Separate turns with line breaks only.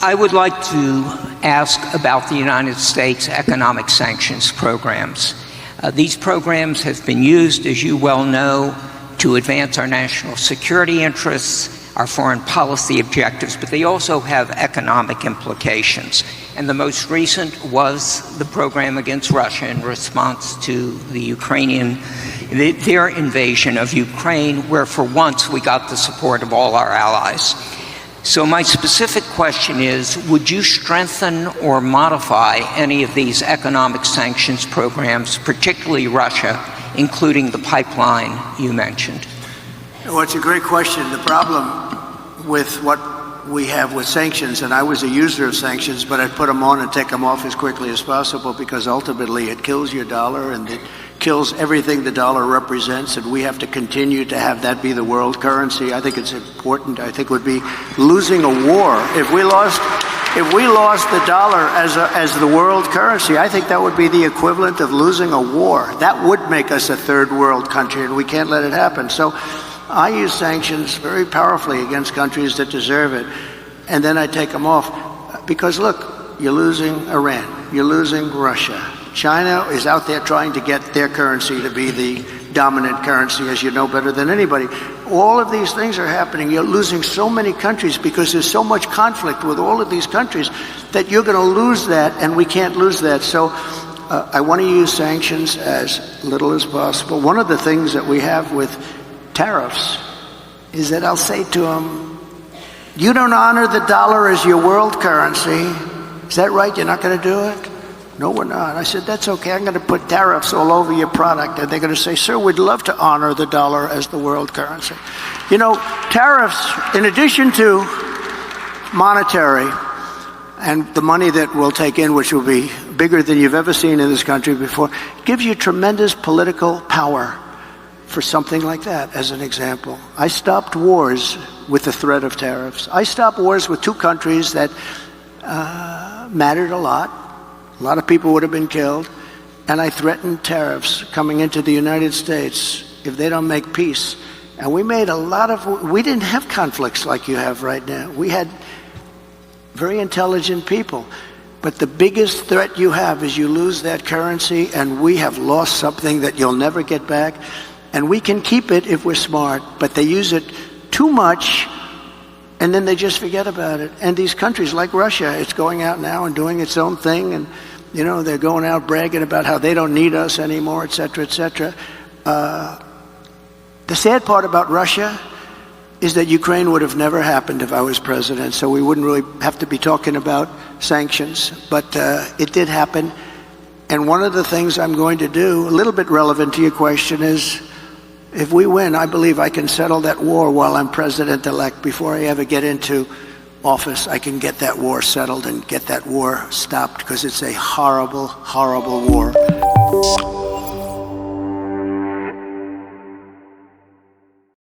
I would like to ask about the United States economic sanctions programs. These programs have been used, as you well know, to advance our national security interests, our foreign policy objectives, but they also have economic implications. And the most recent was the program against Russia in response to their invasion of Ukraine, where for once we got the support of all our allies. So my specific question is, would you strengthen or modify any of these economic sanctions programs, particularly Russia, including the pipeline you mentioned?
Well, it's a great question. The problem with what we have with sanctions, and I was a user of sanctions, but I'd put them on and take them off as quickly as possible because ultimately it kills your dollar and it kills everything the dollar represents, and we have to continue to have that be the world currency. I think it's important. I think it would be losing a war. If we lost the dollar as the world currency, I think that would be the equivalent of losing a war. That would make us a third world country, and we can't let it happen. So I use sanctions very powerfully against countries that deserve it, and then I take them off. Because look, you're losing Iran, you're losing Russia. China is out there trying to get their currency to be the dominant currency, as you know better than anybody. All of these things are happening. You're losing so many countries because there's so much conflict with all of these countries that you're going to lose that, and we can't lose that. So I want to use sanctions as little as possible. One of the things that we have with tariffs is that I'll say to them, you don't honor the dollar as your world currency. Is that right? You're not going to do it? No, we're not. I said, that's okay. I'm going to put tariffs all over your product. And they're going to say, sir, we'd love to honor the dollar as the world currency. You know, tariffs, in addition to monetary and the money that we'll take in, which will be bigger than you've ever seen in this country before, gives you tremendous political power for something like that, as an example. I stopped wars with the threat of tariffs. I stopped wars with two countries that mattered a lot. A lot of people would have been killed, and I threatened tariffs coming into the United States if they don't make peace. And we made we didn't have conflicts like you have right now. We had very intelligent people. But the biggest threat you have is you lose that currency, and we have lost something that you'll never get back. And we can keep it if we're smart, but they use it too much, and then they just forget about it. And these countries like Russia, it's going out now and doing its own thing, and you know, they're going out bragging about how they don't need us anymore, et cetera, et cetera. The sad part about Russia is that Ukraine would have never happened if I was president, so we wouldn't really have to be talking about sanctions. But it did happen. And one of the things I'm going to do, a little bit relevant to your question, is if we win, I believe I can settle that war while I'm president-elect. Before I ever get into office, I can get that war settled and get that war stopped, because it's a horrible, horrible war.